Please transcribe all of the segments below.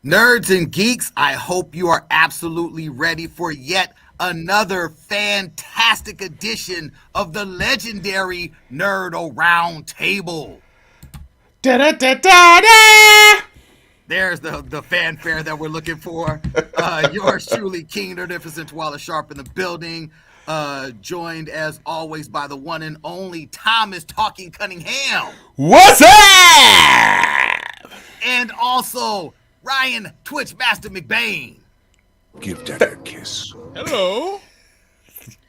Nerds and geeks, I hope you are absolutely ready for yet another fantastic edition of the legendary Nerd-o-Round Table. Da da da da da! There's the fanfare that we're looking for. Yours truly, King Nerdificent Wallace Sharp in the building. Joined as always by the one and only Thomas Talking Cunningham. What's up? And also Ryan Twitch Master McBain. Give Daddy a kiss. Hello.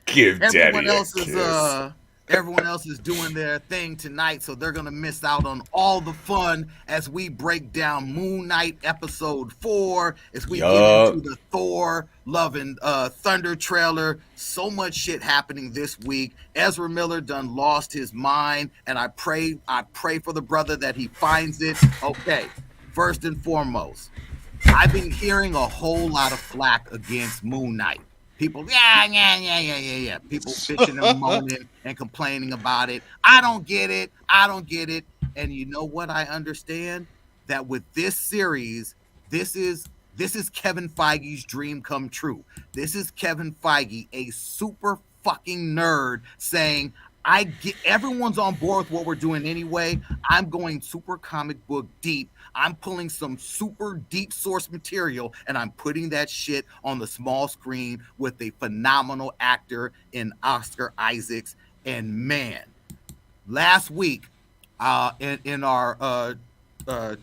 Give Everyone Daddy a else is kiss. everyone else is doing their thing tonight, so they're gonna miss out on all the fun as we break down Moon Knight episode 4, as we get into the Thor Love and Thunder trailer. So much shit happening this week. Ezra Miller done lost his mind, and I pray for the brother that he finds it. Okay, first and foremost, I've been hearing a whole lot of flack against Moon Knight. People, yeah. People bitching and moaning and complaining about it. I don't get it. And you know what? I understand that with this series, this is Kevin Feige's dream come true. This is Kevin Feige, a super fucking nerd, saying, I get everyone's on board with what we're doing anyway. I'm going super comic book deep. I'm pulling some super deep source material and I'm putting that shit on the small screen with a phenomenal actor in Oscar Isaacs. And man, last week in our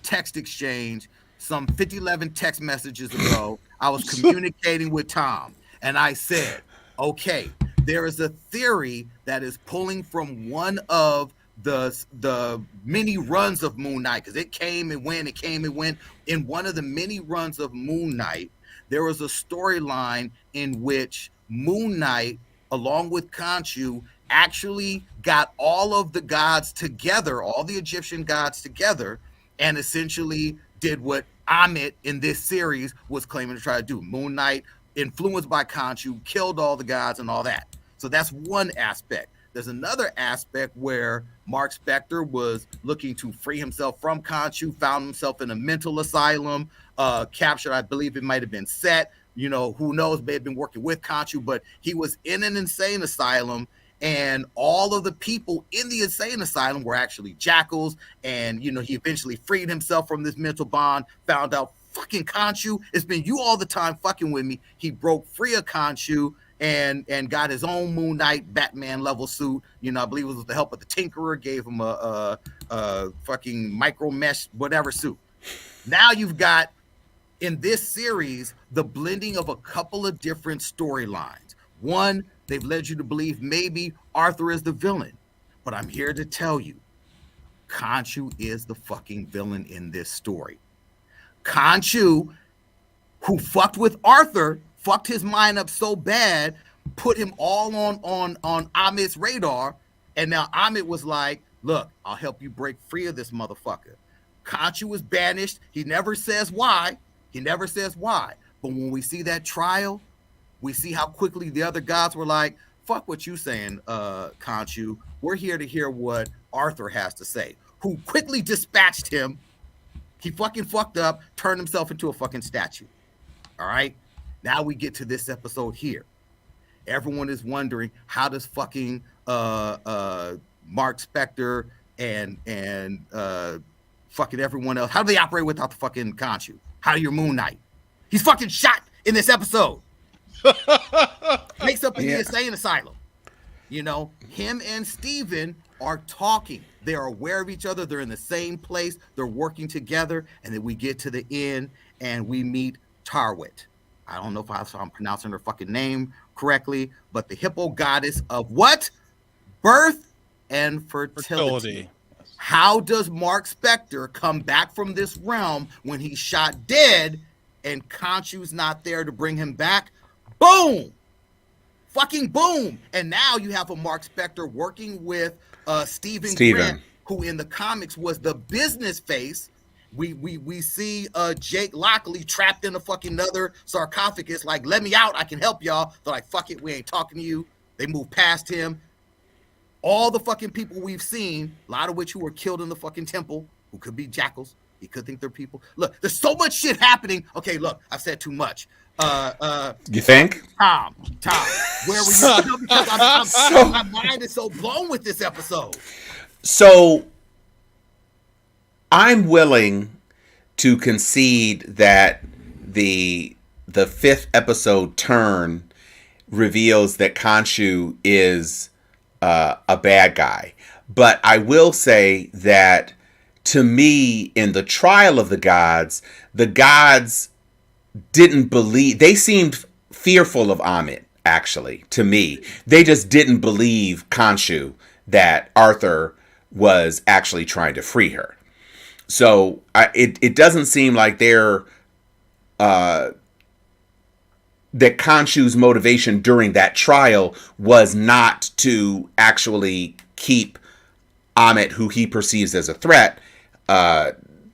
text exchange, some 5011 text messages ago, I was communicating with Tom and I said, okay, there is a theory that is pulling from one of the many runs of Moon Knight, because it came and went. In one of the many runs of Moon Knight, there was a storyline in which Moon Knight, along with Khonshu, actually got all of the gods together, all the Egyptian gods together, and essentially did what Amit in this series was claiming to try to do. Moon Knight, influenced by Khonshu, killed all the gods and all that. So that's one aspect. There's another aspect where Mark Spector was looking to free himself from Khonshu, found himself in a mental asylum, captured, I believe it might have been Set, you know, who knows, may have been working with Khonshu, but he was in an insane asylum, and all of the people in the insane asylum were actually jackals, and, you know, he eventually freed himself from this mental bond, found out fucking Khonshu, it's been you all the time fucking with me. He broke free of Khonshu, and got his own Moon Knight Batman level suit. You know, I believe it was with the help of the Tinkerer, gave him a fucking micro mesh whatever suit. Now you've got, in this series, the blending of a couple of different storylines. One, they've led you to believe maybe Arthur is the villain, but I'm here to tell you, Khonshu is the fucking villain in this story. Khonshu, who fucked with Arthur, fucked his mind up so bad, put him all on Amit's radar, and now Amit was like, look, I'll help you break free of this motherfucker. Khonshu was banished. He never says why. But when we see that trial, we see how quickly the other gods were like, fuck what you saying, Khonshu. We're here to hear what Arthur has to say, who quickly dispatched him. He fucking fucked up, turned himself into a fucking statue. All right? Now we get to this episode here. Everyone is wondering, how does fucking Mark Spector and fucking everyone else, how do they operate without the fucking Khonshu? How do your Moon Knight? He's fucking shot in this episode. Makes up in the insane asylum. You know, him and Steven are talking. They are aware of each other. They're in the same place. They're working together. And then we get to the end and we meet Tarwit. I don't know if I'm pronouncing her fucking name correctly, but the hippo goddess of what? Birth and fertility. How does Mark Spector come back from this realm when he's shot dead and Khonshu's not there to bring him back? Boom! Fucking boom! And now you have a Mark Spector working with Steven Grant, who in the comics was the business face. We see Jake Lockley trapped in a fucking another sarcophagus, like, let me out, I can help y'all. They're like, fuck it, we ain't talking to you. They move past him. All the fucking people we've seen, a lot of which who were killed in the fucking temple, who could be jackals, He could think they're people. Look, there's so much shit happening. Okay, look, I've said too much. You think? Tom, where were you? No, because my mind is so blown with this episode. So I'm willing to concede that the fifth episode turn reveals that Khonshu is a bad guy. But I will say that, to me, in the trial of the gods didn't believe. They seemed fearful of Amit, actually, to me. They just didn't believe Khonshu that Arthur was actually trying to free her. So it doesn't seem like they're that Khonshu's motivation during that trial was not to actually keep Amit, who he perceives as a threat,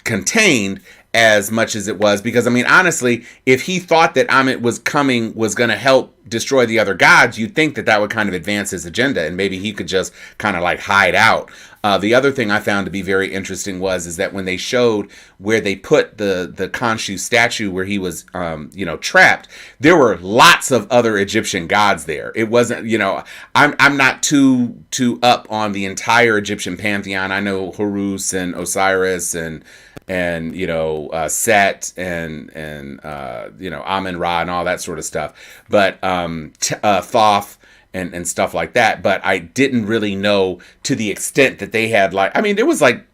contained as much as it was. Because, I mean, honestly, if he thought that Amit was going to help destroy the other gods, you'd think that would kind of advance his agenda, and maybe he could just kind of like hide out. The other thing I found to be very interesting is that when they showed where they put the Khonshu statue where he was, trapped, there were lots of other Egyptian gods there. It wasn't, I'm not too up on the entire Egyptian pantheon. I know Horus and Osiris and Set and Amun-Ra and all that sort of stuff, but Thoth and stuff like that. But I didn't really know to the extent that they had, like, I mean, there was like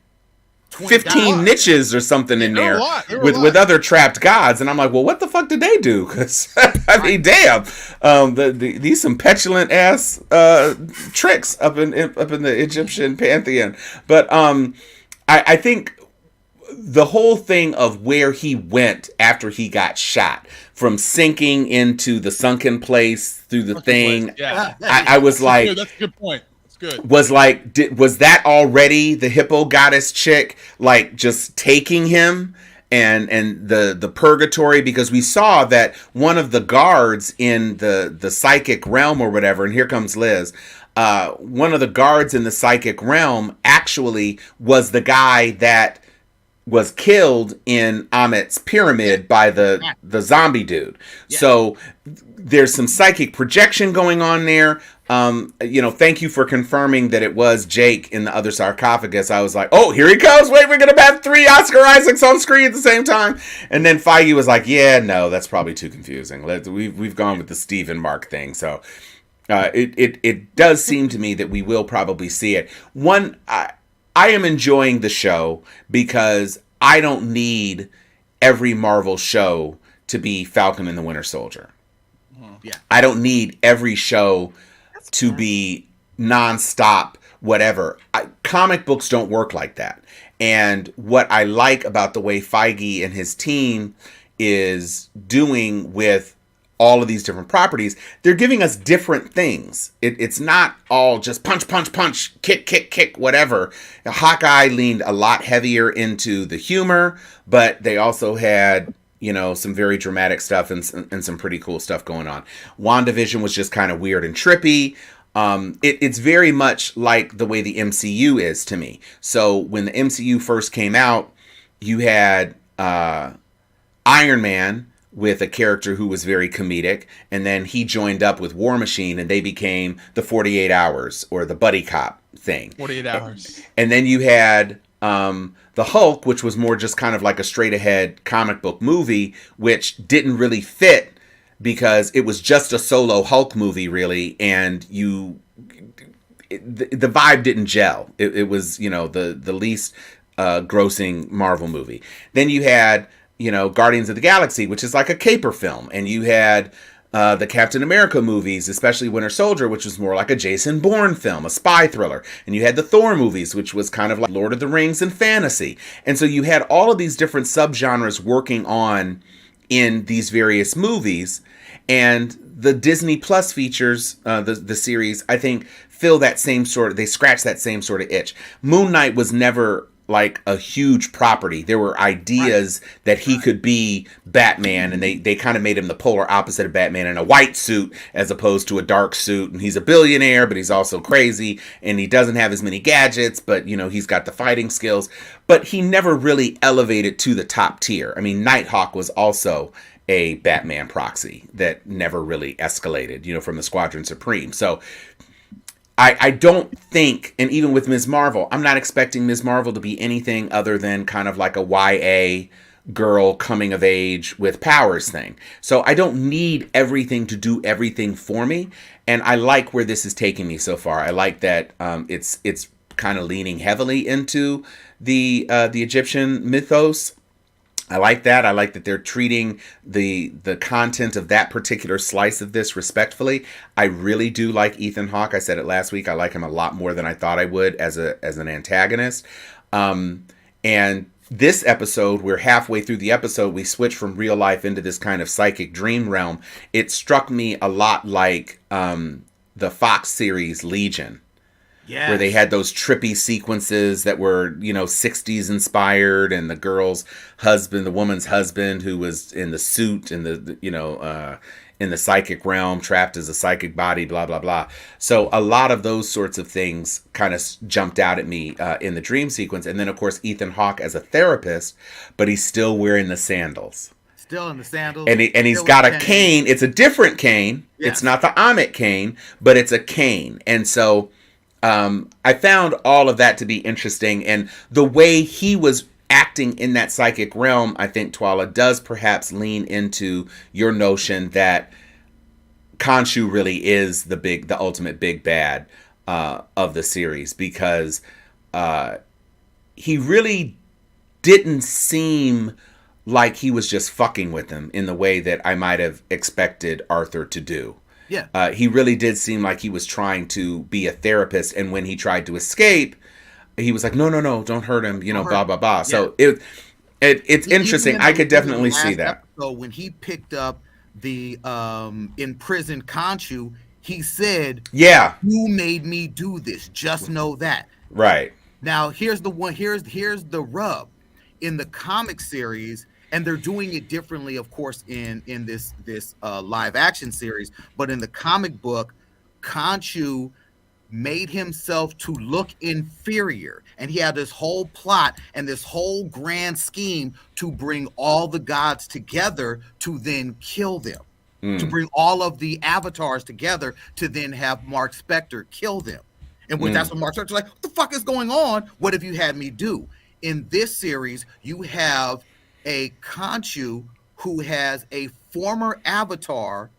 15 niches or something in there with other trapped gods, and I'm like, well, what the fuck did they do? Because I mean, damn, these some petulant ass tricks up in the Egyptian pantheon. But I think the whole thing of where he went after he got shot, from sinking into the sunken place through the thing, I was like, that's a good point. Good. Was that already the hippo goddess chick, like, just taking him and the purgatory? Because we saw that one of the guards in the psychic realm or whatever, and here comes Liz, one of the guards in the psychic realm actually was the guy that was killed in Amit's pyramid by the zombie dude. Yeah. So there's some psychic projection going on there. Thank you for confirming that it was Jake in the other sarcophagus. I was like, oh, here he comes. Wait, we're going to have 3 Oscar Isaacs on screen at the same time. And then Feige was like, yeah, no, that's probably too confusing. We've gone with the Stephen Mark thing. So it does seem to me that we will probably see it. I am enjoying the show because I don't need every Marvel show to be Falcon and the Winter Soldier. Yeah. I don't need every show to be nonstop, whatever. Comic books don't work like that. And what I like about the way Feige and his team is doing with all of these different properties, they're giving us different things. It's not all just punch, punch, punch, kick, kick, kick, whatever. Hawkeye leaned a lot heavier into the humor, but they also had, some very dramatic stuff and some pretty cool stuff going on. WandaVision was just kind of weird and trippy. It's very much like the way the MCU is to me. So when the MCU first came out, you had Iron Man with a character who was very comedic, and then he joined up with War Machine, and they became the 48 Hours, or the buddy cop thing. 48 Hours. And then you had the Hulk, which was more just kind of like a straight-ahead comic book movie, which didn't really fit because it was just a solo Hulk movie, really, and the vibe didn't gel. It was, the least grossing Marvel movie. Then you had Guardians of the Galaxy, which is like a caper film. And you had the Captain America movies, especially Winter Soldier, which was more like a Jason Bourne film, a spy thriller. And you had the Thor movies, which was kind of like Lord of the Rings and fantasy. And so you had all of these different subgenres working on in these various movies. And the Disney Plus features, the series, I think, fill that same sort of, they scratch that same sort of itch. Moon Knight was never like a huge property. There were ideas that he could be Batman, and they kind of made him the polar opposite of Batman in a white suit as opposed to a dark suit. And he's a billionaire, but he's also crazy, and he doesn't have as many gadgets, but you know, he's got the fighting skills. But he never really elevated to the top tier. I mean, Nighthawk was also a Batman proxy that never really escalated, you know, from the Squadron Supreme. So I don't think, and even with Ms. Marvel, I'm not expecting Ms. Marvel to be anything other than kind of like a YA girl coming of age with powers thing. So I don't need everything to do everything for me. And I like where this is taking me so far. I like that it's kind of leaning heavily into the Egyptian mythos. I like that. I like that they're treating the content of that particular slice of this respectfully. I really do like Ethan Hawke. I said it last week. I like him a lot more than I thought I would as an antagonist. And this episode, we're halfway through the episode, we switch from real life into this kind of psychic dream realm. It struck me a lot like the Fox series Legion. Yes. Where they had those trippy sequences that were, you know, 60s inspired, and the girl's husband, the woman's husband, who was in the suit in in the psychic realm, trapped as a psychic body, blah, blah, blah. So a lot of those sorts of things kind of jumped out at me in the dream sequence. And then, of course, Ethan Hawke as a therapist, but he's still wearing the sandals. Still in the sandals. And he's got a cane. It's a different cane. Yes. It's not the Amit cane, but it's a cane. And so I found all of that to be interesting, and the way he was acting in that psychic realm, I think, Twala, does perhaps lean into your notion that Khonshu really is the ultimate big bad of the series, because he really didn't seem like he was just fucking with him in the way that I might have expected Arthur to do. Yeah. He really did seem like he was trying to be a therapist, and when he tried to escape, he was like, no, don't hurt him, you know, blah, blah, blah. Yeah. So it's interesting. I could definitely see that. So when he picked up the imprisoned Khonshu, he said, yeah, you made me do this. Just know that. Right. Now, here's the rub. In the comic series, and they're doing it differently, of course, in this live action series. But in the comic book, Khonshu made himself to look inferior, and he had this whole plot and this whole grand scheme to bring all the gods together to then kill them, to bring all of the avatars together to then have Mark Spector kill them. And that's when Mark Spector's like, what the fuck is going on? What have you had me do? In this series, you have a Khonshu who has a former avatar,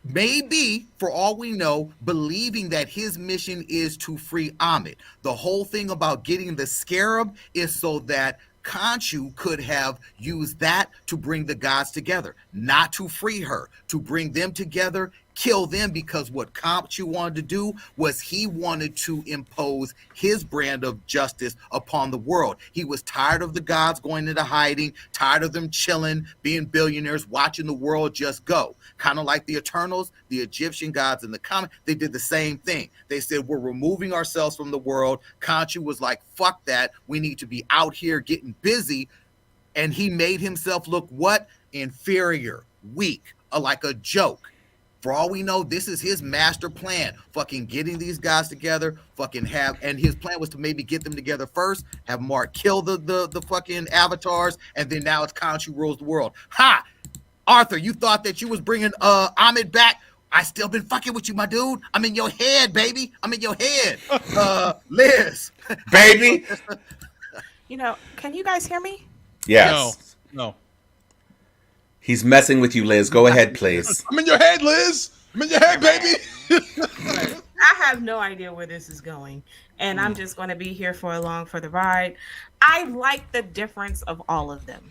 maybe, for all we know, believing that his mission is to free Amit. The whole thing about getting the scarab is so that Khonshu could have used that to bring the gods together, not to free her, to bring them together, kill them, because what Khonshu wanted to do was he wanted to impose his brand of justice upon the world. He was tired of the gods going into hiding, tired of them chilling, being billionaires, watching the world just go. Kind of like the Eternals, the Egyptian gods in the comic, they did the same thing. They said, we're removing ourselves from the world. Khonshu was like, fuck that. We need to be out here getting busy. And he made himself look what? Inferior, weak, like a joke. For all we know, this is his master plan. Fucking getting these guys together, and his plan was to maybe get them together first, have Mark kill the fucking avatars, and then now it's Khonshu rules the world. Ha! Arthur, you thought that you was bringing Amit back. I still been fucking with you, my dude. I'm in your head, baby. I'm in your head. Liz. Baby. You know, can you guys hear me? Yes. No. He's messing with you, Liz. Go ahead, please. I'm in your head, Liz. I'm in your head, baby. I have no idea where this is going, and I'm just going to be here for the ride. I like the difference of all of them.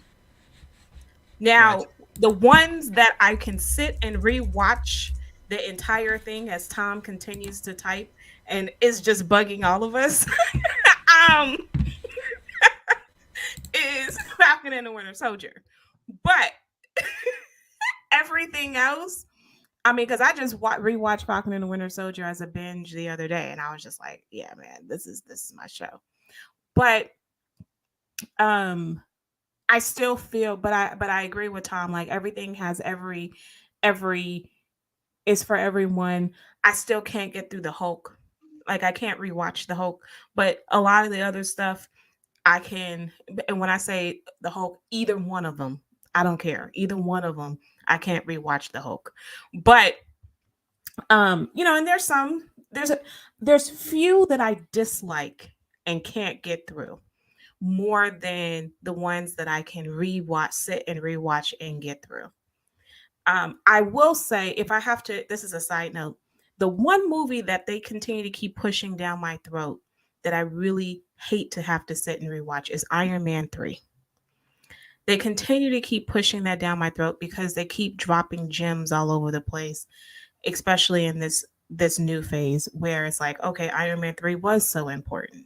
Now, the ones that I can sit and rewatch the entire thing as Tom continues to type and is just bugging all of us, is Falcon and the Winter Soldier. But everything else, I mean, because I just rewatched Falcon and the Winter Soldier as a binge the other day, and I was just like, yeah, man, this is my show. But I still feel, but I agree with Tom. Like everything has every is for everyone. I still can't get through the Hulk. Like I can't rewatch the Hulk, but a lot of the other stuff I can. And when I say the Hulk, either one of them, I don't care. Either one of them, I can't rewatch the Hulk. But and there's few that I dislike and can't get through more than the ones that I can rewatch, sit and rewatch and get through. I will say, if I have to, this is a side note, the one movie that they continue to keep pushing down my throat that I really hate to have to sit and rewatch is Iron Man 3. They continue to keep pushing that down my throat because they keep dropping gems all over the place, especially in this new phase where it's like, okay, Iron Man 3 was so important.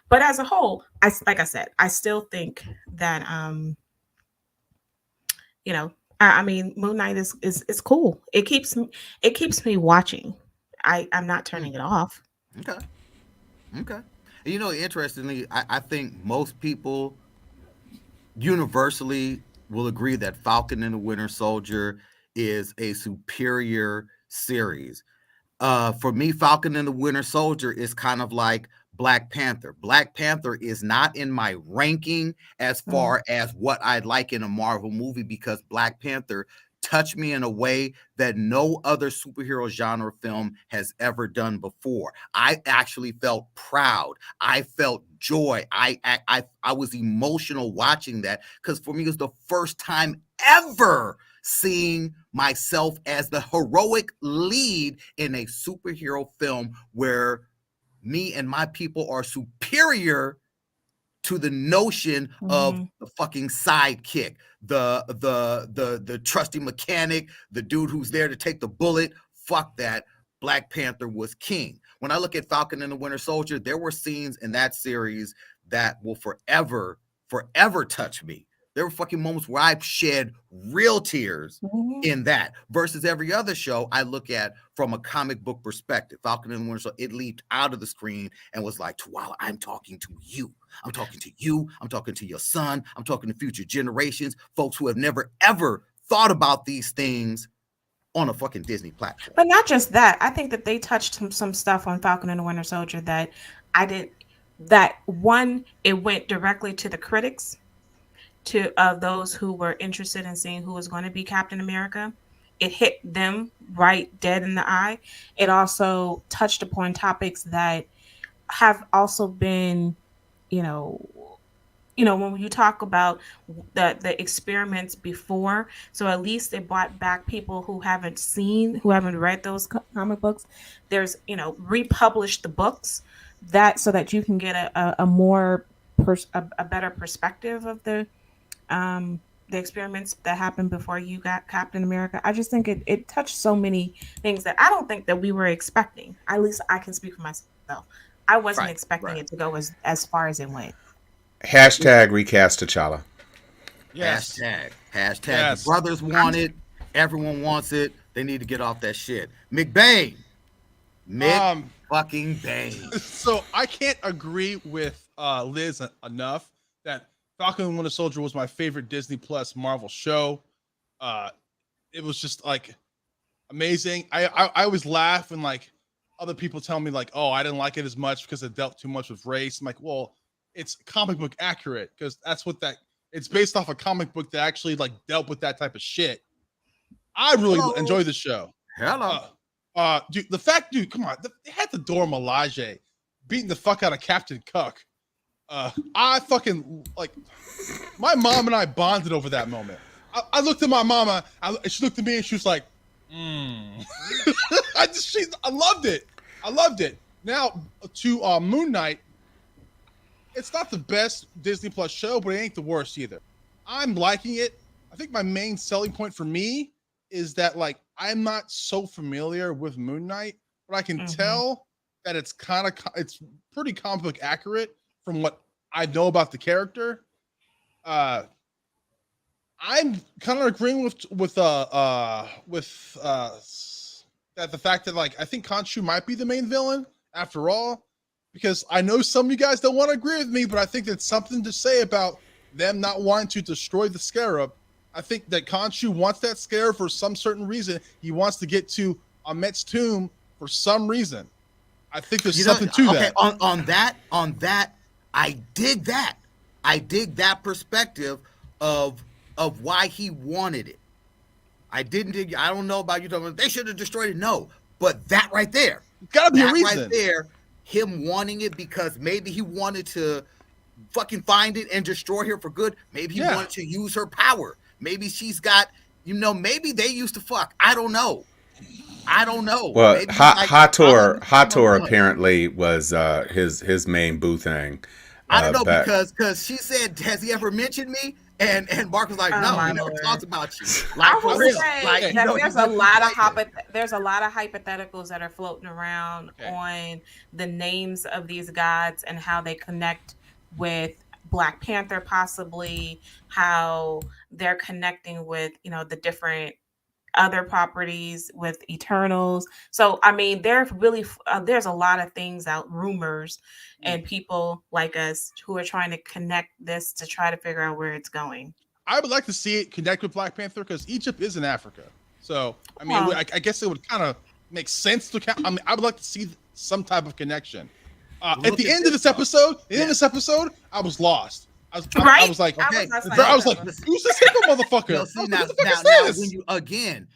But as a whole, like I said, I still think that I mean, Moon Knight is cool. It keeps me watching. I'm not turning it off. Okay. Okay. Interestingly, I think most people universally will agree that Falcon and the Winter Soldier is a superior series. For me, Falcon and the Winter Soldier is kind of like Black Panther. Black Panther is not in my ranking as far as what I'd like in a Marvel movie because Black Panther touched me in a way that no other superhero genre film has ever done before. I actually felt proud. I felt joy. I was emotional watching that because for me it was the first time ever seeing myself as the heroic lead in a superhero film where me and my people are superior to the notion of the fucking sidekick, the trusty mechanic, the dude who's there to take the bullet. Fuck that. Black Panther was king. When I look at Falcon and the Winter Soldier, there were scenes in that series that will forever touch me. There were fucking moments where I've shed real tears in that versus every other show I look at from a comic book perspective. Falcon and the Winter Soldier, it leaped out of the screen and was like, Twala, I'm talking to you. I'm talking to you. I'm talking to your son. I'm talking to future generations, folks who have never, ever thought about these things on a fucking Disney platform. But not just that. I think that they touched some stuff on Falcon and the Winter Soldier that I didn't. That one, it went directly to the critics, to those who were interested in seeing who was going to be Captain America. It hit them right dead in the eye. It also touched upon topics that have also been, when you talk about the experiments before, so at least they brought back people who haven't read those comic books. There's, republished the books so that you can get a better perspective of the experiments that happened before you got Captain America. I just think it touched so many things that I don't think that we were expecting. At least I can speak for myself. I wasn't expecting it to go as far as it went. Hashtag recast T'Challa. Yes. Hashtag. Yes. The brothers want it. Everyone wants it. They need to get off that shit. McBain. Fucking Bane. So I can't agree with Liz enough that Falcon and Winter Soldier was my favorite Disney Plus Marvel show. It was just like amazing. I always laugh when like other people tell me like, oh, I didn't like it as much because it dealt too much with race. I'm like, well, it's comic book accurate because that's what it's based off a comic book that actually like dealt with that type of shit. I really enjoy the show. Hello. Dude, come on. They had the Dora Milaje beating the fuck out of Captain Cook. I fucking like my mom and I bonded over that moment. I looked at my mama, she looked at me and she was like, I loved it. I loved it. Now to Moon Knight, it's not the best Disney Plus show, but it ain't the worst either. I'm liking it. I think my main selling point for me is that like I'm not so familiar with Moon Knight, but I can tell that it's pretty comic book accurate from what I know about the character. I'm kind of agreeing with that the fact that like I think Khonshu might be the main villain after all, because I know some of you guys don't want to agree with me, but I think that's something to say about them not wanting to destroy the Scarab, I think that Khonshu wants that Scarab for some certain reason. He wants to get to Amet's tomb for some reason. I think there's something to that. On that, I dig that. I dig that perspective of why he wanted it. I don't know about you talking about they should have destroyed it. No, but that right there, gotta be a reason. Right there, him wanting it because maybe he wanted to fucking find it and destroy her for good. Maybe he wanted to use her power. Maybe she's got, maybe they used to fuck. I don't know. Well, Hathor apparently was his main boo thing. I don't know because she said, "Has he ever mentioned me?" And Mark was like, "No, he never talks about you." Like for real. Like, there's a lot of hypotheticals that are floating around on the names of these gods and how they connect with Black Panther, possibly how they're connecting with the different other properties with Eternals. So I mean, there's a lot of things out, rumors, and people like us who are trying to connect this to try to figure out where it's going. I would like to see it connect with Black Panther because Egypt is in Africa. So I mean, I guess it would kind of make sense to. I mean, I would like to see some type of connection. At the end of this episode, I was lost. I was like, okay. I was like, who's this hippo motherfucker? See, now when you again,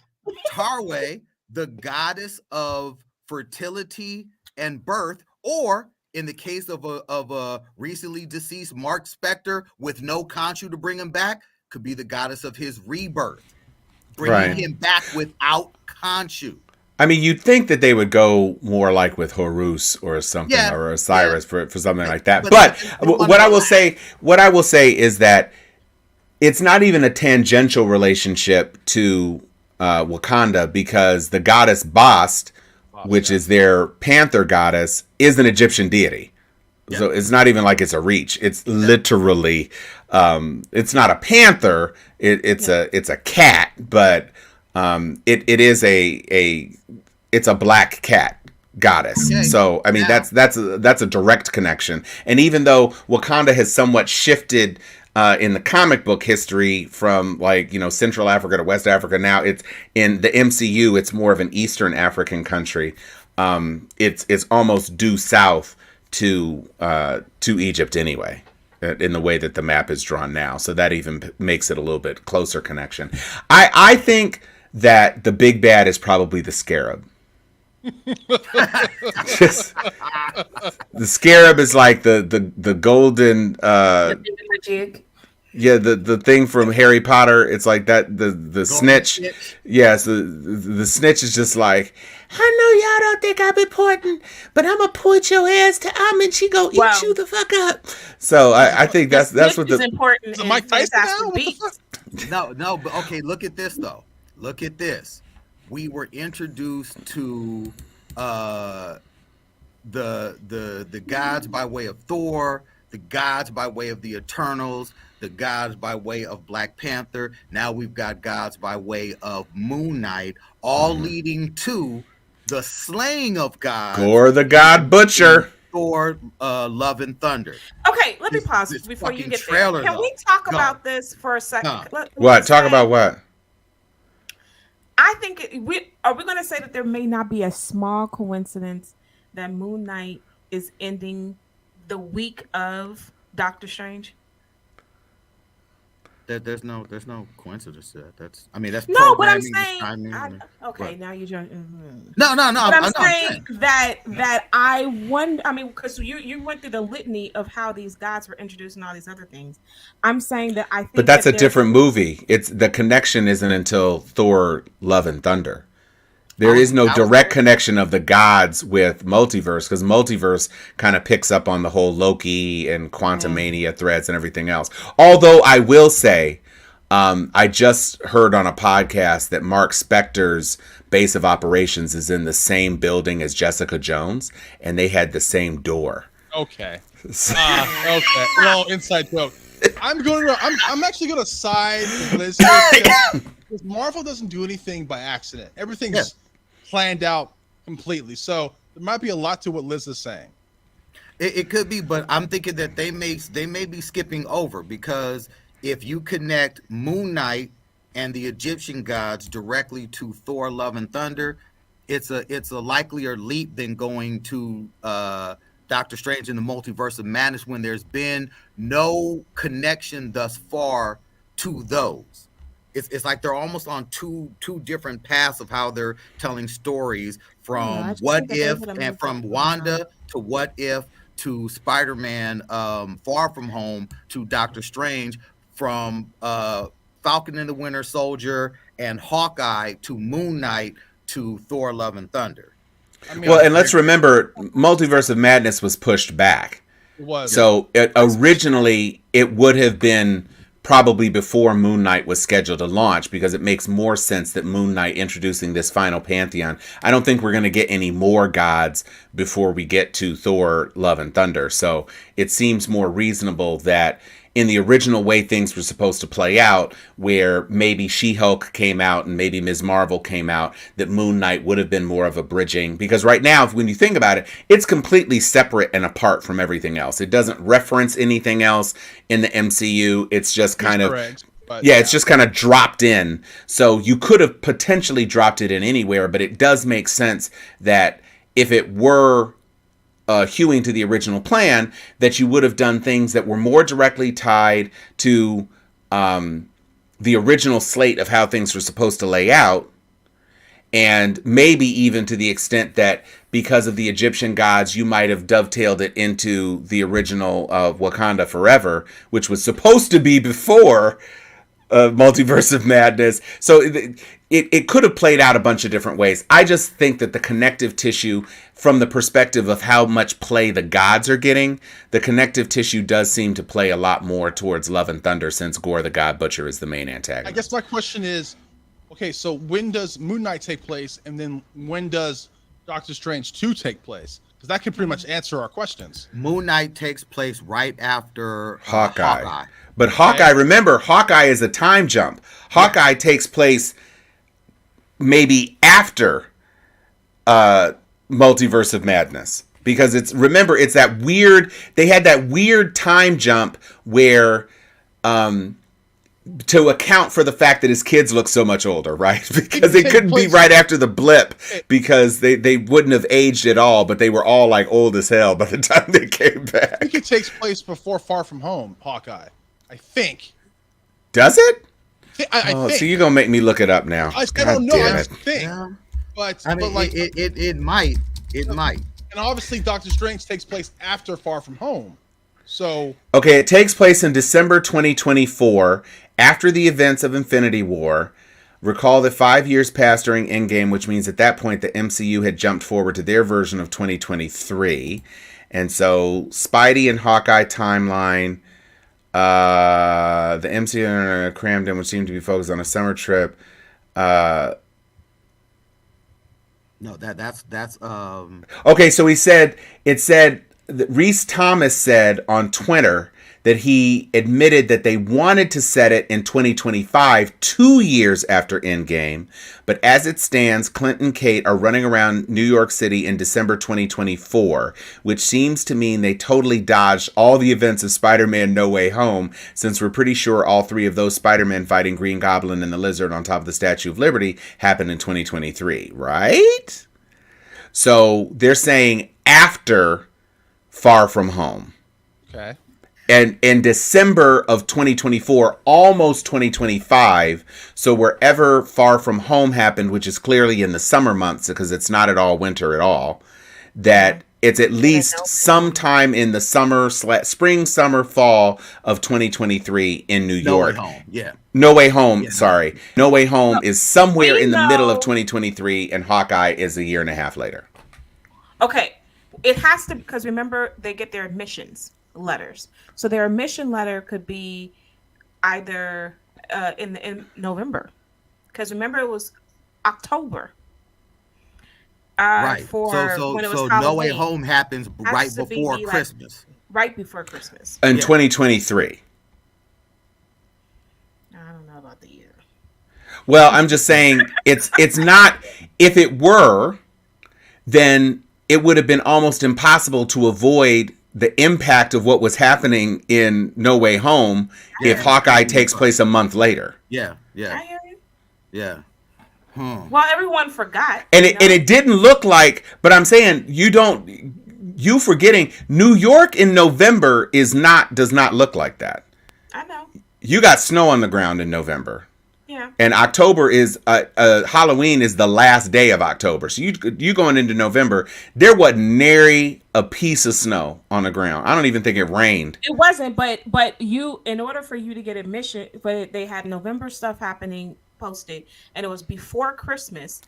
Tarwe, the goddess of fertility and birth, or in the case of a recently deceased Mark Spector with no Khonshu to bring him back, could be the goddess of his rebirth, bringing him back without Khonshu. I mean, you'd think that they would go more like with Horus or something, or Osiris for something like that. But what I will say is that it's not even a tangential relationship to Wakanda, because the goddess Bast, which is their panther goddess, is an Egyptian deity. So it's not even like it's a reach. It's literally, it's not a panther. It's a cat, but it is it's a black cat goddess. Okay. So I mean that's a direct connection. And even though Wakanda has somewhat shifted in the comic book history from Central Africa to West Africa, now it's in the MCU. It's more of an Eastern African country. It's almost due south to Egypt anyway, in the way that the map is drawn now. So that even makes it a little bit closer connection. I think that the big bad is probably the Scarab. The Scarab is like the golden the thing from Harry Potter. It's like that the snitch. Yes, the snitch is just like, I know y'all don't think I'm important, but I'm gonna point your ass to and she go eat you the fuck up. So I think that's what the important. Is Mike Tyson now? No, but okay. Look at this though. Look at this. We were introduced to the gods by way of Thor, the gods by way of the Eternals, the gods by way of Black Panther. Now we've got gods by way of Moon Knight, all leading to the slaying of gods. Gore the God Butcher. Thor, Love and Thunder. Okay, let me pause before you get there. Can we talk about this for a second? What? Talk about what? I think are we going to say that there may not be a small coincidence that Moon Knight is ending the week of Doctor Strange? There's no coincidence to that. That's no. What I'm saying. Okay, now you're joining. No. But I'm saying that I wonder. I mean, because you went through the litany of how these gods were introduced and all these other things. I'm saying that I think. But that's a different movie. It's the connection isn't until Thor: Love and Thunder. There is no direct connection of the gods with multiverse, because multiverse kind of picks up on the whole Loki and Quantum Mania threads and everything else. Although I will say, I just heard on a podcast that Mark Spector's base of operations is in the same building as Jessica Jones, and they had the same door. Okay. Okay. Well, inside joke. I'm actually going to side with Liz because Marvel doesn't do anything by accident. Everything's planned out completely. So there might be a lot to what Liz is saying. It could be, but I'm thinking that they may be skipping over, because if you connect Moon Knight and the Egyptian gods directly to Thor: Love and Thunder, it's a likelier leap than going to Doctor Strange in the Multiverse of Madness, when there's been no connection thus far to those. It's like they're almost on two different paths of how they're telling stories, I from just What think that they If, would have and moved from on. Wanda to What If, to Spider-Man Far From Home, to Doctor Strange, from Falcon and the Winter Soldier and Hawkeye to Moon Knight to Thor: Love and Thunder. I mean, Well, and let's remember, Multiverse of Madness was pushed back. it was. So originally, it would have been probably before Moon Knight was scheduled to launch, because it makes more sense that Moon Knight introducing this final pantheon. I don't think we're going to get any more gods before we get to Thor: Love and Thunder. So it seems more reasonable that in the original way things were supposed to play out, where maybe She-Hulk came out and maybe Ms. Marvel came out, that Moon Knight would have been more of a bridging. Because right now, when you think about it, it's completely separate and apart from everything else. It doesn't reference anything else in the MCU. It's just kind of... it's just kind of dropped in. So you could have potentially dropped it in anywhere, but it does make sense that if it were hewing to the original plan, that you would have done things that were more directly tied to the original slate of how things were supposed to lay out, and maybe even to the extent that because of the Egyptian gods, you might have dovetailed it into the original Wakanda Forever, which was supposed to be before Multiverse of Madness. So it could have played out a bunch of different ways. I just think that the connective tissue, from the perspective of how much play the gods are getting, the connective tissue does seem to play a lot more towards Love and Thunder, since Gore the God Butcher is the main antagonist. I guess my question is, okay, so when does Moon Knight take place, and then when does Doctor Strange 2 take place? Because that could pretty much answer our questions. Moon Knight takes place right after Hawkeye. But Hawkeye, remember, Hawkeye is a time jump. Hawkeye takes place maybe after Multiverse of Madness, because it's that weird, they had that weird time jump where to account for the fact that his kids look so much older, right? Because it couldn't be right after the blip, because they wouldn't have aged at all, but they were all like old as hell by the time they came back. I think it takes place before Far From Home, Hawkeye. I think. Does it? I think. So you're gonna make me look it up now. I don't know. I think. Yeah. But I mean, but like it might. It might. And obviously, Doctor Strange takes place after Far From Home. So okay, it takes place in December 2024, after the events of Infinity War. Recall that 5 years passed during Endgame, which means at that point the MCU had jumped forward to their version of 2023, and so Spidey and Hawkeye timeline. The MCU crammed in, which seemed to be focused on a summer trip. No, that's Okay, so it said that Rhys Thomas said on Twitter that he admitted that they wanted to set it in 2025, 2 years after Endgame, but as it stands, Clint and Kate are running around New York City in December 2024, which seems to mean they totally dodged all the events of Spider-Man No Way Home, since we're pretty sure all three of those Spider-Men fighting Green Goblin and the Lizard on top of the Statue of Liberty happened in 2023, right? So they're saying after Far From Home. okay. And in December of 2024, almost 2025, so wherever Far From Home happened, which is clearly in the summer months because it's not at all winter at all, that it's at least sometime in the spring, summer, fall of 2023 in New York. No Way Home. Yeah. No Way Home, sorry. No Way Home is somewhere in the middle of 2023, and Hawkeye is a year and a half later. Okay. It has to, because remember, they get their admissions letters. So their admission letter could be either in November, because remember it was October. Right. For when it was so Halloween. No Way Home happens right to before be Christmas. Right before Christmas. In 2023. I don't know about the year. Well, I'm just saying it's not, if it were, then it would have been almost impossible to avoid the impact of what was happening in No Way Home if Hawkeye takes place a month later. Yeah. I hear you. Yeah. Well, everyone forgot. And it didn't look like, but I'm saying you forgetting New York in November does not look like that. I know. You got snow on the ground in November. Yeah. And October is Halloween is the last day of October. So you going into November, there wasn't nary a piece of snow on the ground. I don't even think it rained. It wasn't, but you, in order for you to get admission, but they had November stuff happening posted, and it was before Christmas,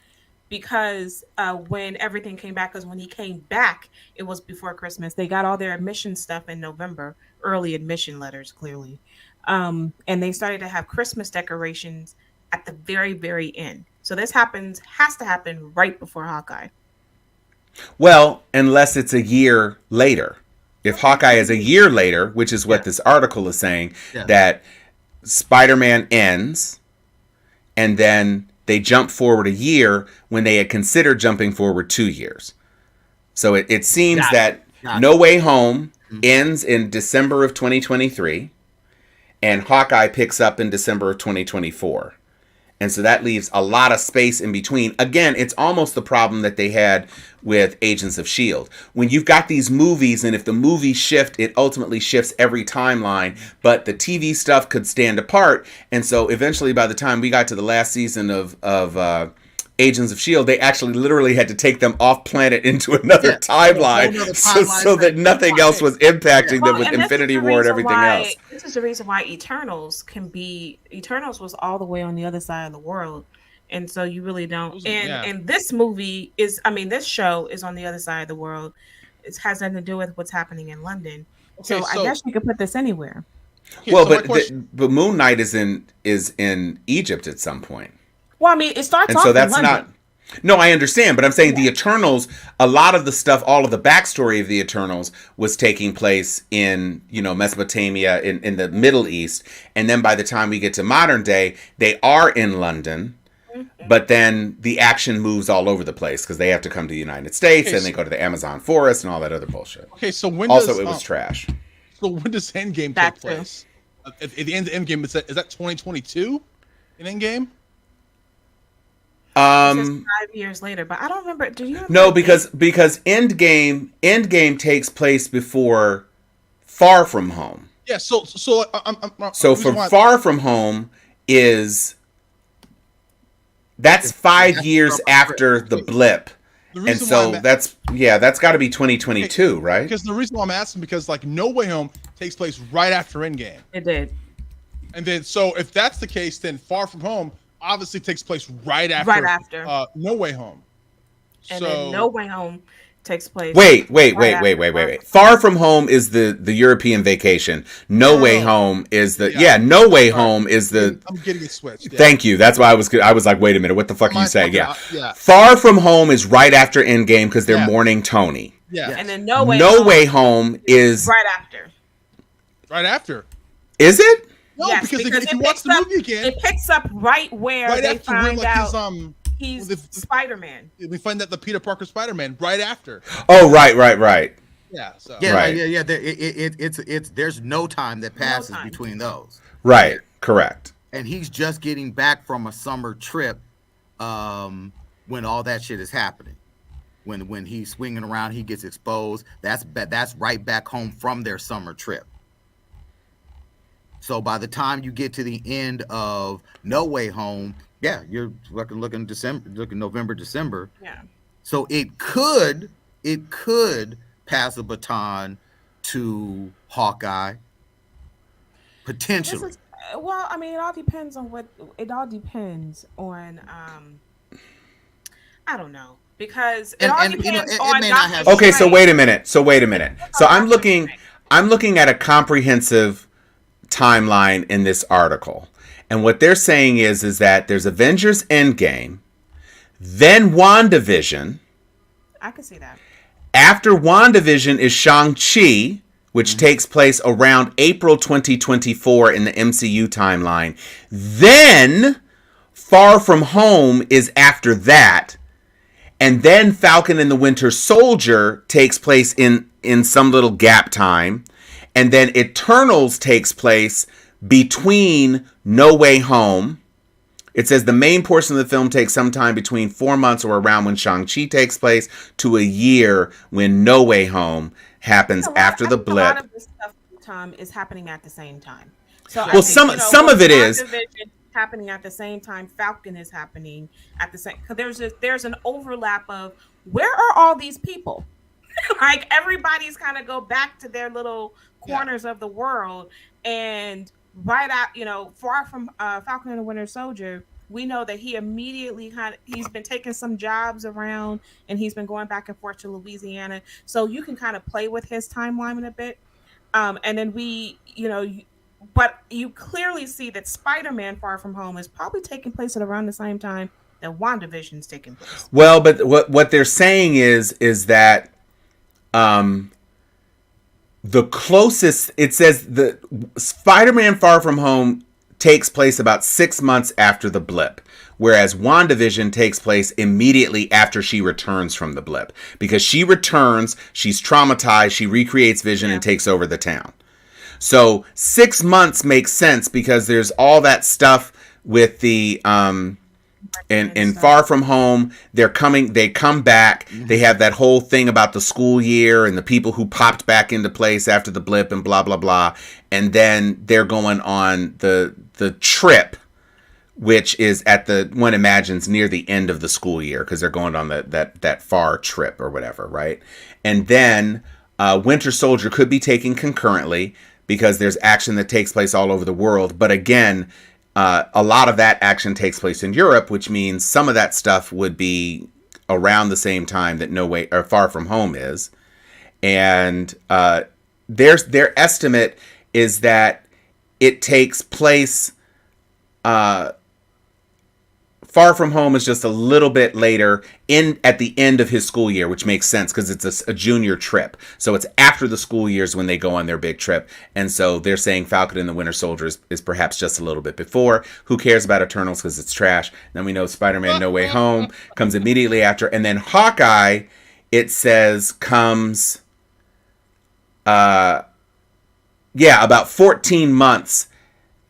because when everything came back, because when he came back, it was before Christmas. They got all their admission stuff in November, early admission letters, clearly. And they started to have Christmas decorations at the very, very end. So this has to happen right before Hawkeye. Well, unless it's a year later. If Hawkeye is a year later, which is what this article is saying, that Spider-Man ends, and then they jump forward a year when they had considered jumping forward 2 years. So it seems that No Way Home ends in December of 2023. And Hawkeye picks up in December of 2024. And so that leaves a lot of space in between. Again, it's almost the problem that they had with Agents of S.H.I.E.L.D. When you've got these movies, and if the movies shift, it ultimately shifts every timeline. But the TV stuff could stand apart. And so eventually, by the time we got to the last season of Agents of S.H.I.E.L.D., they actually literally had to take them off planet into another timeline so that nothing else was impacting them with Infinity War and everything else. This is the reason why Eternals was all the way on the other side of the world. And so you really don't. And this movie this show is on the other side of the world. It has nothing to do with what's happening in London. Okay, so I guess you could put this anywhere. Okay, well, but Moon Knight is in Egypt at some point. Well, I mean, it starts and off so that's in London. No, I understand, but I'm saying the Eternals, a lot of the stuff, all of the backstory of the Eternals was taking place in, Mesopotamia, in the Middle East. And then by the time we get to modern day, they are in London, but then the action moves all over the place because they have to come to the United States and they go to the Amazon forest and all that other bullshit. Okay, so it was trash. So when does Endgame take place? At the end of Endgame, is that 2022 in Endgame? It says 5 years later, but I don't remember. Do you remember? No, because Endgame takes place before Far From Home. Yeah, so Far From Home that's 5 years after the blip. And so that's got to be 2022, right? Because the reason why I'm asking, because No Way Home takes place right after Endgame. It did. And then, so if that's the case, then Far From Home obviously takes place right after No Way Home. And then No Way Home takes place. Wait. Far From Home is the European Vacation. No Way Home is No Way Home is the. I'm getting it switched. Yeah. Thank you. That's why I was like, wait a minute, what the fuck are you saying? Yeah. Far From Home is right after Endgame because they're mourning Tony. Yeah. And then No Way Home is right after. Right after. Is it? No, yes, because if you watch the movie again, it picks up right where they find out he's Spider-Man. We find that the Peter Parker Spider-Man right after. Oh, right. Yeah. So. Yeah. Right. Yeah. It's there's no time that passes between those. Right. Correct. And he's just getting back from a summer trip, when all that shit is happening. When he's swinging around, he gets exposed. That's right back home from their summer trip. So by the time you get to the end of No Way Home, you're looking November, December. Yeah. So it could pass a baton to Hawkeye. Potentially. Well, I mean, it all depends on I don't know. Because it all depends on may not have. Okay, so wait a minute. So I'm looking at a comprehensive timeline in this article, and what they're saying is that there's Avengers Endgame, then WandaVision. I can see that. After WandaVision is Shang-Chi, which takes place around April 2024 in the MCU timeline. Then Far From Home is after that, and then Falcon and the Winter Soldier takes place in in some little gap time. And then Eternals takes place between No Way Home. It says the main portion of the film takes sometime between 4 months or around when Shang-Chi takes place to a year when No Way Home happens after the blip. A lot of this stuff, Tom, is happening at the same time. So well, some of it is happening at the same time. Falcon is happening at the same. Because there's an overlap of where are all these people? Like everybody's kind of go back to their little corners of the world, and right out, far from Falcon and the Winter Soldier, we know that he immediately he's been taking some jobs around, and he's been going back and forth to Louisiana. So you can kind of play with his timeline a bit, and then but you clearly see that Spider-Man: Far From Home is probably taking place at around the same time that WandaVision's taking place. Well, but what they're saying is that the closest, it says the Spider-Man: Far From Home takes place about 6 months after the blip, whereas WandaVision takes place immediately after she returns from the blip, because she returns, she's traumatized, she recreates Vision and takes over the town. So 6 months makes sense because there's all that stuff with the in Far From Home. They come back. They have that whole thing about the school year and the people who popped back into place after the blip and blah blah blah. And then they're going on the trip, which is at one imagines near the end of the school year, because they're going on that far trip or whatever, right? And then Winter Soldier could be taken concurrently because there's action that takes place all over the world. But again, a lot of that action takes place in Europe, which means some of that stuff would be around the same time that Far From Home is. And their estimate is that it takes place. Far From Home is just a little bit later at the end of his school year, which makes sense because it's a junior trip. So it's after the school years when they go on their big trip. And so they're saying Falcon and the Winter Soldier is perhaps just a little bit before. Who cares about Eternals because it's trash. Then we know Spider-Man No Way Home comes immediately after. And then Hawkeye, it says, comes, about 14 months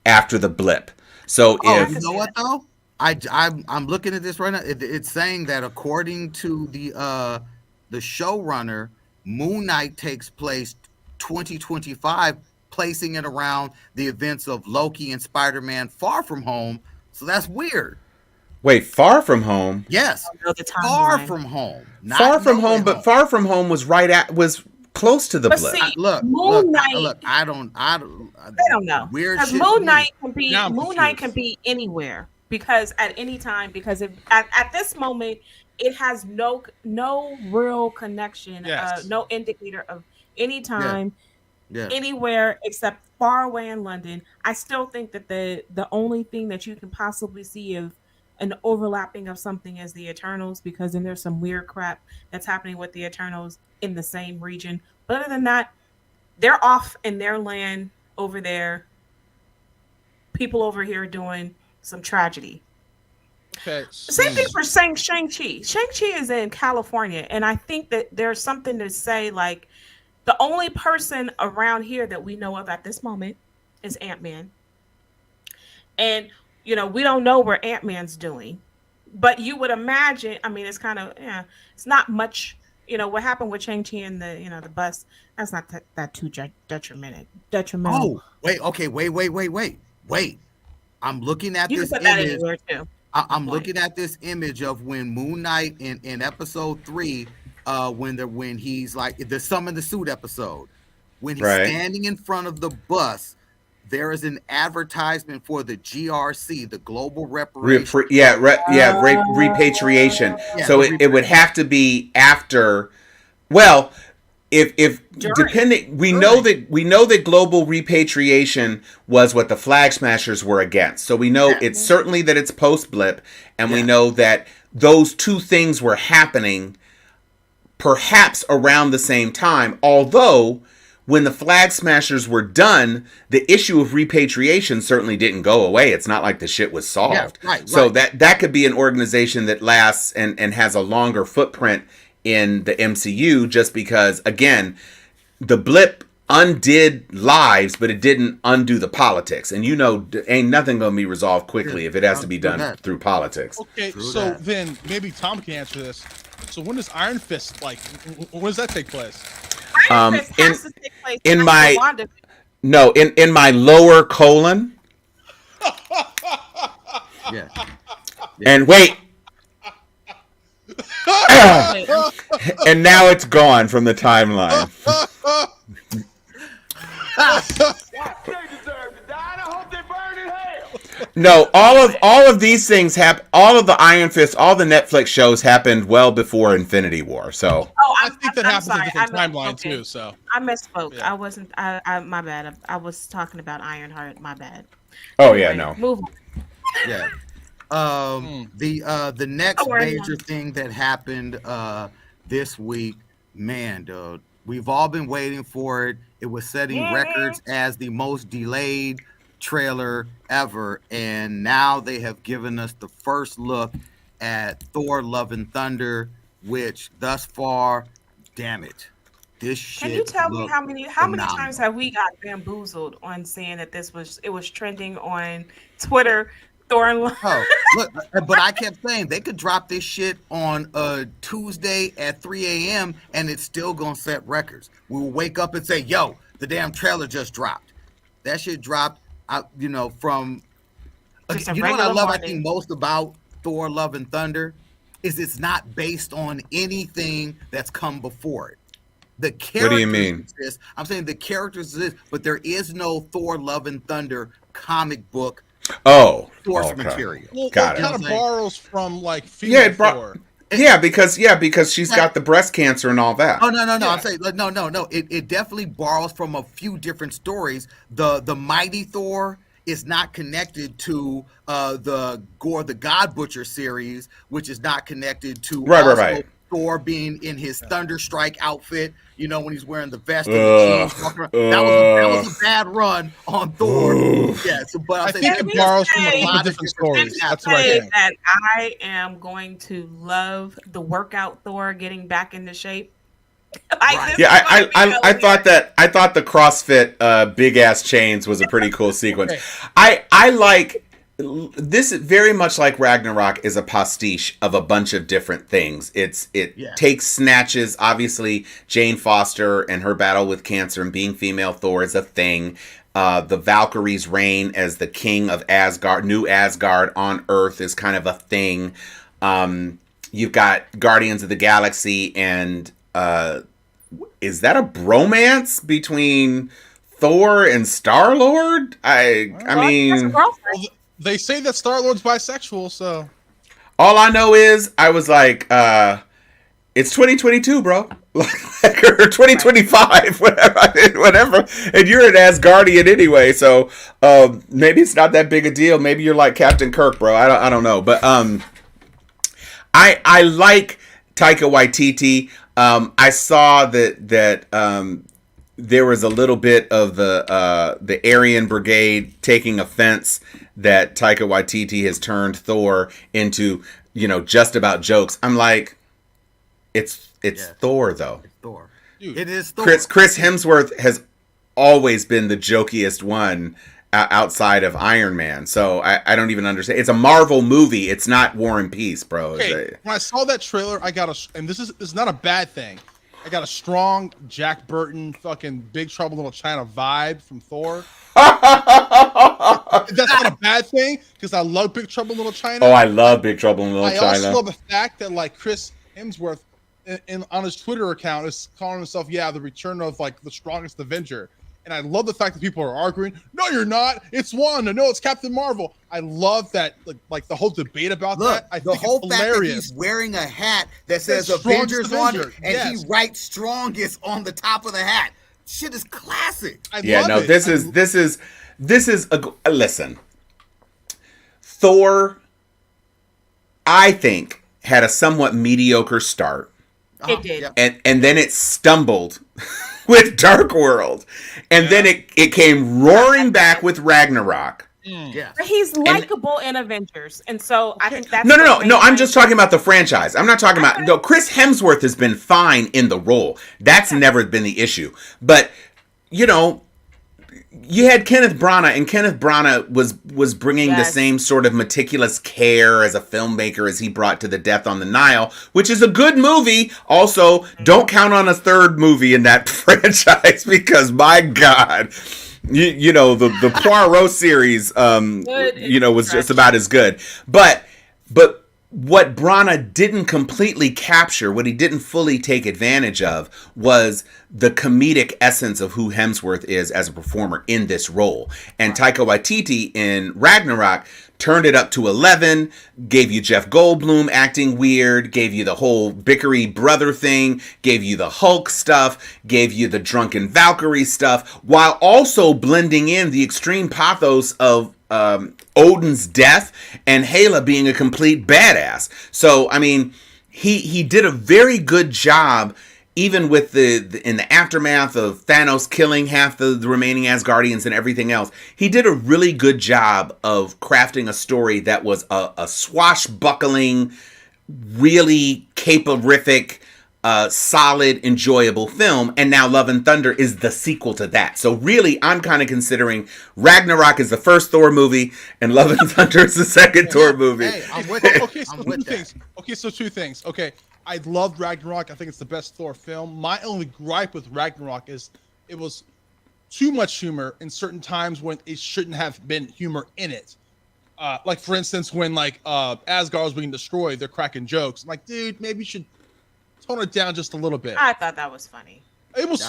after the blip. So you know what though? I'm looking at this right now. It's saying that according to the showrunner, Moon Knight takes place 2025, placing it around the events of Loki and Spider-Man: Far From Home. So that's weird. Wait, Far From Home? Yes, Far From Home. Far From Home, but Far From Home was was close to the blip. See, look, I don't know. Weird because shit. Moon Knight can be anywhere. Because at any time, because at this moment, it has no real connection, no indicator of any time, anywhere except far away in London. I still think that the only thing that you can possibly see of an overlapping of something is the Eternals, because then there's some weird crap that's happening with the Eternals in the same region. But other than that, they're off in their land over there. People over here doing some tragedy. Okay. Same thing for Shang-Chi. Shang-Chi is in California, and I think that there's something to say, like, the only person around here that we know of at this moment is Ant-Man. And, we don't know where Ant-Man's doing. But you would imagine, I mean, it's kind of, it's not much, what happened with Shang-Chi and the bus, that's not that too detrimental. Oh, wait, okay, wait. I'm looking at this image. I'm looking at this image of when Moon Knight in episode 3, when he's like the Summon the Suit episode, when he's standing in front of the bus, there is an advertisement for the GRC, the Global Reparation. Repatriation. So it would have to be after. Well, if depending, we know that global repatriation was what the Flag Smashers were against. So we know it's certainly that it's post blip, and we know that those two things were happening perhaps around the same time. Although when the Flag Smashers were done, the issue of repatriation certainly didn't go away. It's not like the shit was solved. So that could be an organization that lasts and has a longer footprint in the MCU, just because, again, the blip undid lives, but it didn't undo the politics. And ain't nothing gonna be resolved quickly if it has to be done through politics. Okay, so then maybe Tom can answer this. So when does Iron Fist when does that take place? Iron Fist has to take place in after my Wanda. no in my lower colon. Yeah. And wait. And now it's gone from the timeline. No, all of these things happen. All of the Iron Fist, all the Netflix shows happened well before Infinity War. So I think that happens in a different timeline too. So I misspoke. Yeah. I wasn't. I my bad. I was talking about Ironheart. My bad. oh Anyway, yeah, no. Move on. Yeah. The next major thing that happened this week, man, dude, we've all been waiting for it. It was setting records as the most delayed trailer ever, and now they have given us the first look at Thor: Love and Thunder, which thus far, damn it, this shit. Can you tell me how many phenomenal. times have we got bamboozled on saying that it was trending on Twitter? Thor and Love. Oh, look, but I kept saying they could drop this shit on a Tuesday at 3 a.m. and it's still gonna set records. We will wake up and say, "Yo, the damn trailer just dropped." That shit dropped. From Just a you know what I regular love. I morning. think most about Thor: Love and Thunder is it's not based on anything that's come before it. The characters What do you mean? exist. I'm saying the characters exist, but there is no Thor: Love and Thunder comic book source okay. material. well, Got it it. kind of borrows from like Yeah, female Thor. because she's got the breast cancer and all that. Oh no! Yeah. I'm saying no. It definitely borrows from a few different stories. The Mighty Thor is not connected to the Gore the God Butcher series, which is not connected to Right. Thor being in his Thunderstrike outfit. You know, when he's wearing the vest and the jeans. Walking around. That was a bad run on Thor. Yeah, so but I saying think Can it we borrows from say- a lot of different stories. Can That's I what I say think. that I am going to love the workout Thor getting back into shape. Right. this Yeah, is gonna be I thought the CrossFit big ass chains was a pretty cool sequence. I like this very much like Ragnarok is a pastiche of a bunch of different things. It takes snatches. Obviously, Jane Foster and her battle with cancer and being female Thor is a thing. The Valkyrie's reign as the king of Asgard, New Asgard on Earth is kind of a thing. You've got Guardians of the Galaxy and is that a bromance between Thor and Star-Lord? I mean, Well, they say that Star-Lord's bisexual, so all I know is I was like, it's 2022, bro. Or 2025, whatever. And you're an Asgardian anyway, so maybe it's not that big a deal. Maybe you're like Captain Kirk, bro. I don't know, but I like Taika Waititi. I saw that there was a little bit of the Aryan Brigade taking offense that Taika Waititi has turned Thor into, just about jokes. I'm like, it's Thor though. It's Thor. Dude. It is Thor. Chris Hemsworth has always been the jokiest one outside of Iron Man. So I don't even understand. It's a Marvel movie. It's not War and Peace, bro. okay. When I saw that trailer, and this is not a bad thing. I got a strong Jack Burton fucking Big Trouble in Little China vibe from Thor. That's not a bad thing because I love Big Trouble in Little China. Oh, I love Big Trouble in Little I China. also love the fact that like Chris Hemsworth on his Twitter account is calling himself, the return of like the strongest Avenger. And I love the fact that people are arguing, no, you're not. It's Wanda. No, it's Captain Marvel. I love that, like the whole debate about that. I the think whole it's fact that hilarious. he's wearing a hat that says That's Avengers Strongest on it, Avenger, and yes. he writes strongest on the top of the hat. Shit is classic. I love it. this is a listen. Thor, I think, had a somewhat mediocre start. It did. Yep. And then it stumbled with Dark World. And then it came roaring back with Ragnarok. Yes. But he's likable in Avengers, and so I think that's no. I'm just talking about the franchise. I'm not talking about no. Chris Hemsworth has been fine in the role. That's never been the issue. But you know, you had Kenneth Branagh, and Kenneth Branagh was bringing the same sort of meticulous care as a filmmaker as he brought to The Death on the Nile, which is a good movie. Also, don't count on a third movie in that franchise because my God. You know, the Poirot series, was just about as good. But what Branagh didn't completely capture, what he didn't fully take advantage of, was the comedic essence of who Hemsworth is as a performer in this role. And Taika Waititi in Ragnarok turned it up to 11, gave you Jeff Goldblum acting weird, gave you the whole bickery brother thing, gave you the Hulk stuff, gave you the drunken Valkyrie stuff, while also blending in the extreme pathos of Odin's death and Hela being a complete badass. So, I mean, he did a very good job, even with in the aftermath of Thanos killing half the remaining Asgardians and everything else. He did a really good job of crafting a story that was a swashbuckling, really caperific, solid, enjoyable film. And now Love and Thunder is the sequel to that. So really, I'm kind of considering Ragnarok is the first Thor movie and Love and Thunder is the second Thor movie. Hey, I'm with it. Okay, so two things. Okay, I loved Ragnarok. I think it's the best Thor film. My only gripe with Ragnarok is it was too much humor in certain times when it shouldn't have been humor in it. Like, for instance, when Asgard was being destroyed, they're cracking jokes. I'm like, dude, maybe you should tone it down just a little bit. I thought that was funny. It was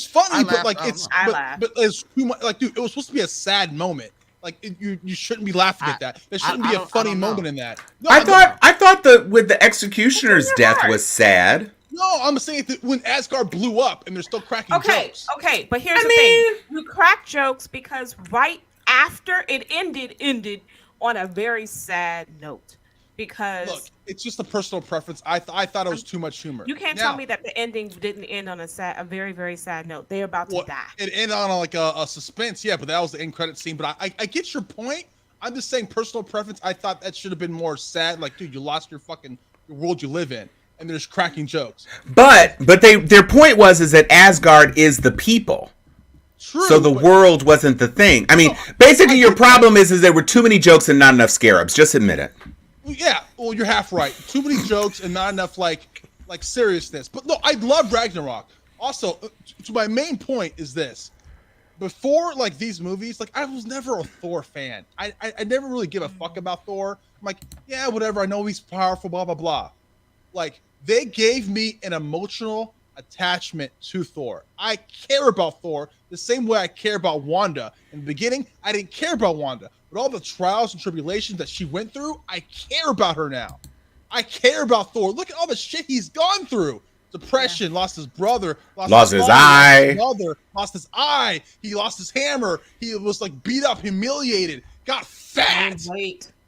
funny, but like but it's too much. Like, dude, it was supposed to be a sad moment. Like, you shouldn't be laughing at that. There shouldn't be a funny moment in that. No, I thought with the Executioner's death was sad. No, I'm saying that when Asgard blew up and they're still cracking jokes. Okay, but here's the thing: you crack jokes because right after it ended on a very sad note. Because look, it's just a personal preference. I thought it was too much humor. You can't tell me that the ending didn't end on a very, very sad note. They're about to die. It ended on like a suspense, yeah, but that was the end credit scene. But I get your point. I'm just saying personal preference. I thought that should have been more sad. Like, dude, you lost your world you live in, and there's cracking jokes. But their point is that Asgard is the people. True, so the world wasn't the thing. I mean, basically your problem is there were too many jokes and not enough scarabs. Just admit it. Yeah, well, you're half right. Too many jokes and not enough like seriousness. But no, I love Ragnarok. Also, to my main point is this: before like these movies, like I was never a Thor fan. I never really give a fuck about Thor. I'm like, yeah, whatever. I know he's powerful, blah blah blah. Like they gave me an emotional attachment to Thor. I care about Thor the same way I care about Wanda. In the beginning, I didn't care about Wanda. But all the trials and tribulations that she went through, I care about her now. I care about Thor. Look at all the shit he's gone through. Depression, lost his brother, lost his eye, lost his eye. He lost his hammer. He was like beat up, humiliated, got fat,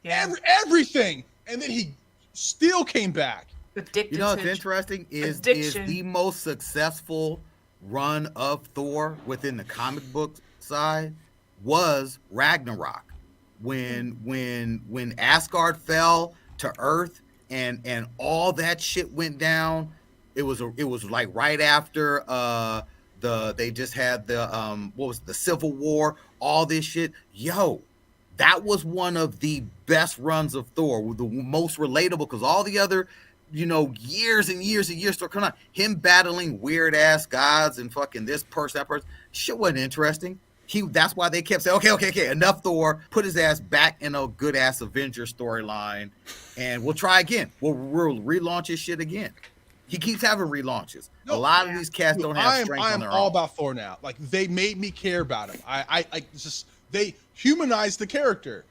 everything. And then he still came back. Addicted. You know what's interesting is the most successful run of Thor within the comic book side was Ragnarok. When Asgard fell to Earth and all that shit went down, it was like right after they just had the Civil War, all this shit. Yo, that was one of the best runs of Thor, the most relatable, because all the other years and years and years start coming out. Him battling weird ass gods and fucking this person, that person, shit wasn't interesting. That's why they kept saying, okay, enough Thor. Put his ass back in a good ass Avengers storyline, and we'll try again. We'll relaunch his shit again. He keeps having relaunches. A lot of these cats don't have strength on their own. I am all about Thor now. Like they made me care about him. They humanized the character.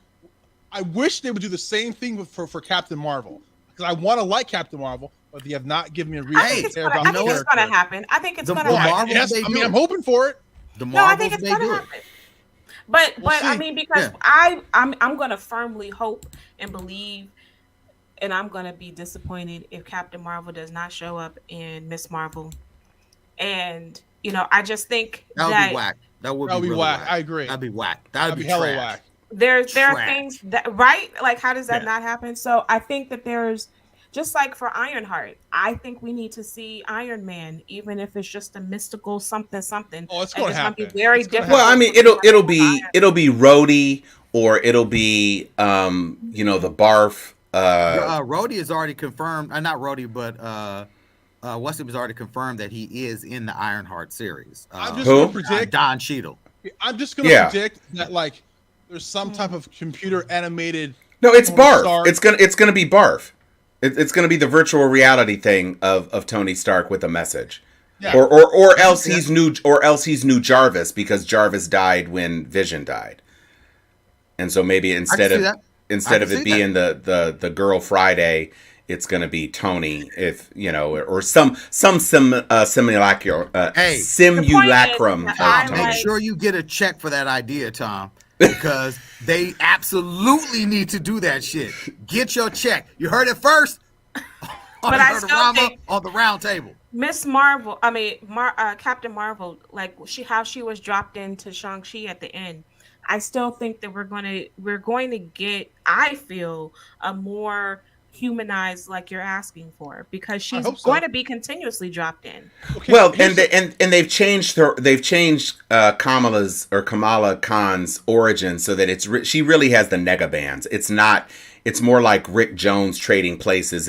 I wish they would do the same thing for Captain Marvel, because I want to like Captain Marvel, but they have not given me a reason to care about the character. I think it's going to happen. I think it's going to happen. Yes, I'm hoping for it. I think it's going to happen. But I mean, because I'm going to firmly hope and believe, and I'm going to be disappointed if Captain Marvel does not show up in Miss Marvel. And, I just think that would be whack. That would be whack. I agree. That'd be whack. That'd be hella whack. there are Trash. things that right, like how does that Yeah. not happen? So I think that there's just like for Ironheart, I think we need to see Iron Man, even if it's just a mystical something something. Oh, it's and going to gonna be happen. very It's gonna difficult. Well, I happen. mean, for me to it'll have be Iron- it'll be Rhodey, or it'll be you know, the Barf. Rhodey is already confirmed. Not Rhodey, but Wesley was already confirmed that he is in the Ironheart series. I'm just Who? going to predict. Don Cheadle. I'm just going to Yeah. predict that like there's some type of computer animated. No, it's Tony Barf. Stark. It's gonna be Barf. It's gonna be the virtual reality thing of Tony Stark with a message. Yeah. Or else he's new Jarvis, because Jarvis died when Vision died. And so maybe instead see of that. I instead can of it see being the Girl Friday, it's gonna be Tony, if you know, or some simulacrum Hey. simulacrum The point is of that Tony. Make sure you get a check for that idea, Tom, because they absolutely need to do that shit. Get your check. You heard it first on But I still Nerd-o-Rama think- on the round table. Miss Marvel, I mean, Captain Marvel, like how she was dropped into Shang-Chi at the end. I still think that we're going to get, I feel, a more humanized, like you're asking for, because she's hope so. going to be continuously dropped in. Okay, Well, here's and they've changed Kamala Khan's origin so that she really has the nega bands. It's more like Rick Jones trading places.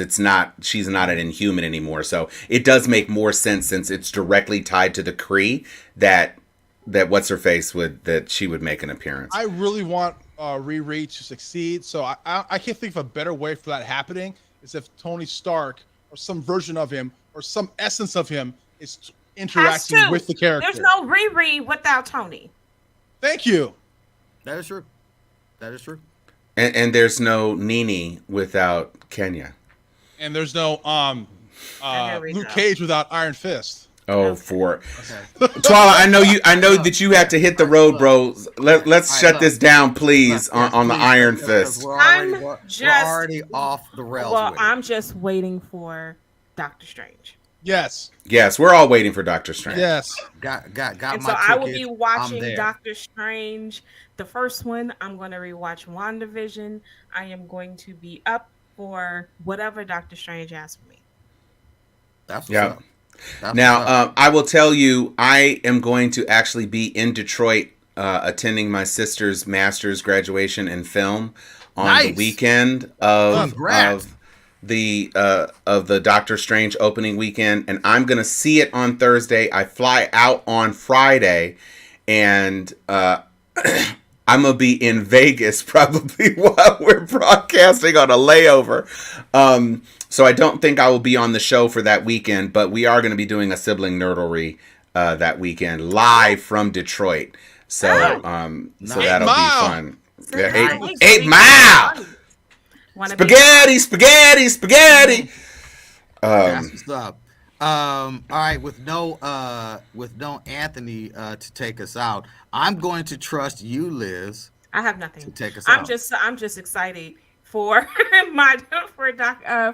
She's not an Inhuman anymore. So it does make more sense, since it's directly tied to the Kree, that what's her face that she would make an appearance. I really want Riri to succeed, so I can't think of a better way for that happening is if Tony Stark or some version of him or some essence of him is interacting Has to. with the character. There's no Riri without Tony. Thank you. That is true. That is true. And there's no Nini without Kenya. And there's no there we Luke go. Cage without Iron Fist. Oh, Okay. Twala, I know that you had to hit the road, bro. Let's shut this down, please, on the Iron Fist. We're I'm we're just- already off the rails. Well, with it. I'm just waiting for Doctor Strange. Yes. Yes, we're all waiting for Doctor Strange. Yes. got And my so I will tickets. be I'm watching there. Doctor Strange. The first one, I'm going to rewatch WandaVision. I am going to be up for whatever Doctor Strange asks me. That's what's Yeah. up. That's Now, what's up. I will tell you, I am going to actually be in Detroit attending my sister's master's graduation in film on the Nice. weekend of Congrats. the Doctor Strange opening weekend, and I'm gonna see it on Thursday. I fly out on Friday, and I'm gonna be in Vegas probably while we're broadcasting on a layover. So I don't think I will be on the show for that weekend, but we are going to be doing a sibling nerdery that weekend live from Detroit. So so Nice. that'll 8 be Mile. fun. Yeah, Nice. 8 Mile. Wanna be- Spaghetti. That's what's up. All right, with no Anthony to take us out, I'm going to trust you, Liz, I have to nothing. take us I'm out. just excited for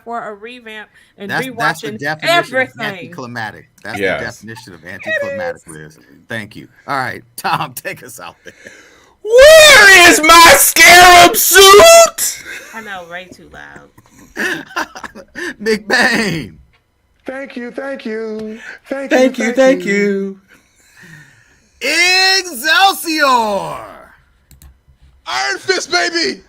for a revamp and That's the rewatching definition of everything. anticlimactic. That's Yes. the definition of anticlimactic, Liz. Thank you. All right, Tom, take us out there. Where is my scarab suit? I know, way too loud. Nick Bain. Thank you. Thank you. Excelsior! Iron Fist, baby.